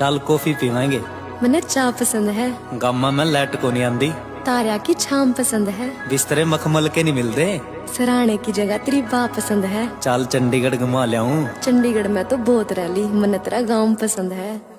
चल कॉफी पीवांगे। मन्ने चाय पसंद है। गामा में लाइट को नहीं आंदी। तारा की छाम पसंद है। बिस्तरे मखमल के नहीं मिलते। सराहने की जगह तेरी बा पसंद है। चल चंडीगढ़ घुमा लियाऊं। चंडीगढ़ में तो बहुत रह ली, मन्ने तेरा गांव पसंद है।